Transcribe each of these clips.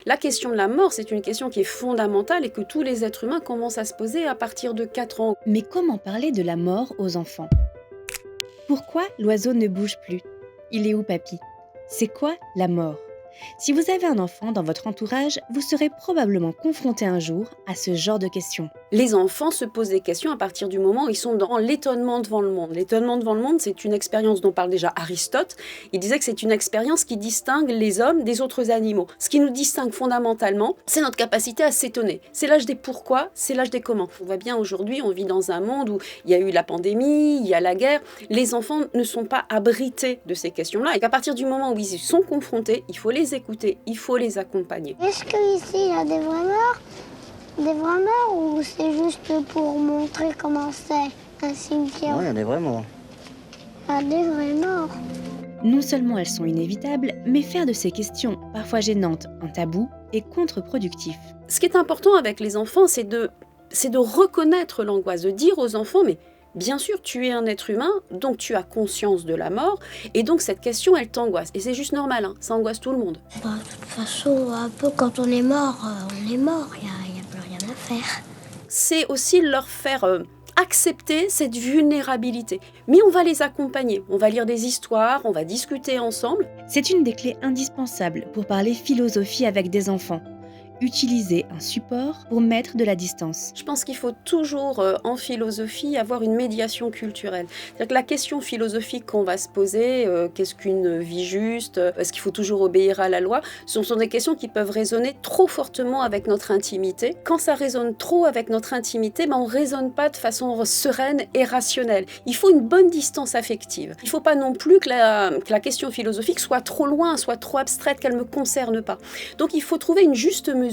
La question de la mort, c'est une question qui est fondamentale et que tous les êtres humains commencent à se poser à partir de 4 ans. Mais comment parler de la mort aux enfants? Pourquoi l'oiseau ne bouge plus? Il est où papy? C'est quoi la mort? Si vous avez un enfant dans votre entourage, vous serez probablement confronté un jour à ce genre de questions. Les enfants se posent des questions à partir du moment où ils sont dans l'étonnement devant le monde. L'étonnement devant le monde, c'est une expérience dont parle déjà Aristote. Il disait que c'est une expérience qui distingue les hommes des autres animaux. Ce qui nous distingue fondamentalement, c'est notre capacité à s'étonner. C'est l'âge des pourquoi, c'est l'âge des comment. On voit bien aujourd'hui, on vit dans un monde où il y a eu la pandémie, il y a la guerre. Les enfants ne sont pas abrités de ces questions-là. Et qu'à partir du moment où ils y sont confrontés, il faut les écouter, il faut les accompagner. Est-ce qu'ici il y a des vrais morts? Des vrais morts ou c'est juste pour montrer comment c'est un cimetière? Non, il y a des vrais morts. Il y a des vrais morts. Non seulement elles sont inévitables, mais faire de ces questions, parfois gênantes, un tabou, est contre-productif. Ce qui est important avec les enfants, c'est de reconnaître l'angoisse, de dire aux enfants, mais bien sûr, tu es un être humain, donc tu as conscience de la mort, et donc cette question, elle t'angoisse. Et c'est juste normal, hein, ça angoisse tout le monde. De toute façon, un peu quand on est mort, on est mort. Il n'y a plus rien à faire. C'est aussi leur faire accepter cette vulnérabilité. Mais on va les accompagner, on va lire des histoires, on va discuter ensemble. C'est une des clés indispensables pour parler philosophie avec des enfants. Utiliser un support pour mettre de la distance. Je pense qu'il faut toujours, en philosophie, avoir une médiation culturelle. C'est-à-dire que la question philosophique qu'on va se poser, qu'est-ce qu'une vie juste, est-ce qu'il faut toujours obéir à la loi, ce sont des questions qui peuvent résonner trop fortement avec notre intimité. Quand ça résonne trop avec notre intimité, on ne résonne pas de façon sereine et rationnelle. Il faut une bonne distance affective. Il ne faut pas non plus que la question philosophique soit trop loin, soit trop abstraite, qu'elle ne me concerne pas. Donc il faut trouver une juste mesure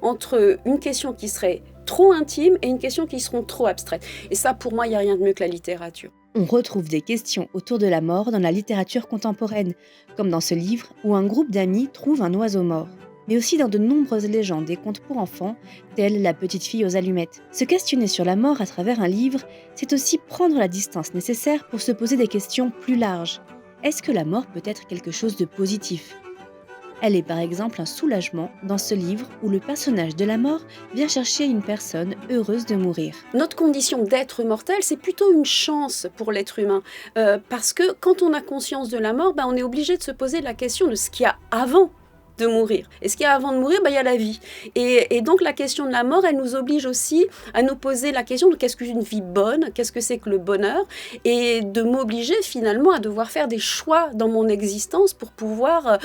entre une question qui serait trop intime et une question qui seront trop abstraites. Et ça, pour moi, il n'y a rien de mieux que la littérature. On retrouve des questions autour de la mort dans la littérature contemporaine, comme dans ce livre où un groupe d'amis trouve un oiseau mort, mais aussi dans de nombreuses légendes et contes pour enfants, tels La petite fille aux allumettes. Se questionner sur la mort à travers un livre, c'est aussi prendre la distance nécessaire pour se poser des questions plus larges. Est-ce que la mort peut être quelque chose de positif ? Elle est par exemple un soulagement dans ce livre où le personnage de la mort vient chercher une personne heureuse de mourir. Notre condition d'être mortel, c'est plutôt une chance pour l'être humain. Parce que quand on a conscience de la mort, on est obligé de se poser la question de ce qu'il y a avant de mourir. Et ce qu'il y a avant de mourir, il y a la vie. Et donc la question de la mort, elle nous oblige aussi à nous poser la question de qu'est-ce qu'une vie bonne, qu'est-ce que c'est que le bonheur, et de m'obliger finalement à devoir faire des choix dans mon existence pour pouvoir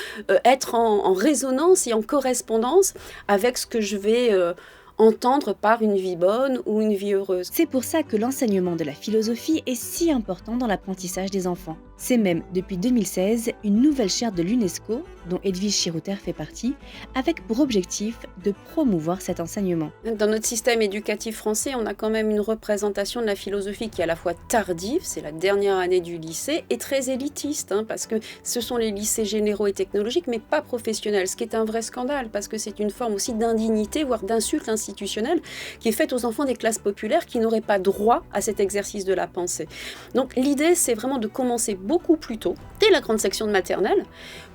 être en résonance et en correspondance avec ce que je vais entendre par une vie bonne ou une vie heureuse. C'est pour ça que l'enseignement de la philosophie est si important dans l'apprentissage des enfants. C'est même, depuis 2016, une nouvelle charte de l'UNESCO, dont Edwige Chirouter fait partie, avec pour objectif de promouvoir cet enseignement. Dans notre système éducatif français, on a quand même une représentation de la philosophie qui est à la fois tardive, c'est la dernière année du lycée, et très élitiste, parce que ce sont les lycées généraux et technologiques, mais pas professionnels, ce qui est un vrai scandale, parce que c'est une forme aussi d'indignité, voire d'insulte institutionnelle, qui est faite aux enfants des classes populaires qui n'auraient pas droit à cet exercice de la pensée. Donc l'idée, c'est vraiment de commencer beaucoup plus tôt, dès la grande section de maternelle,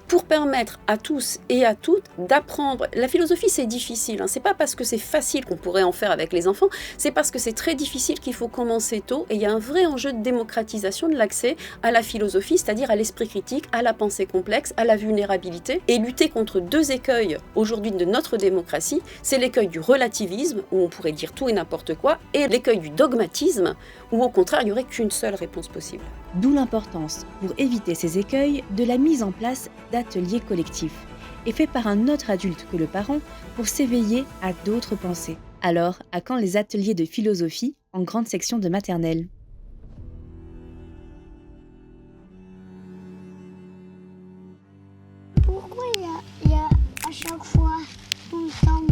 pour permettre à tous et à toutes d'apprendre. La philosophie, c'est difficile. C'est pas parce que c'est facile qu'on pourrait en faire avec les enfants, c'est parce que c'est très difficile qu'il faut commencer tôt. Et il y a un vrai enjeu de démocratisation de l'accès à la philosophie, c'est-à-dire à l'esprit critique, à la pensée complexe, à la vulnérabilité, et lutter contre deux écueils aujourd'hui de notre démocratie. C'est l'écueil du relativisme, où on pourrait dire tout et n'importe quoi, et l'écueil du dogmatisme, où au contraire, il n'y aurait qu'une seule réponse possible. D'où l'importance, pour éviter ces écueils, de la mise en place d'ateliers collectifs, et faits par un autre adulte que le parent pour s'éveiller à d'autres pensées. Alors, à quand les ateliers de philosophie en grande section de maternelle ? Pourquoi il y a à chaque fois tout le temps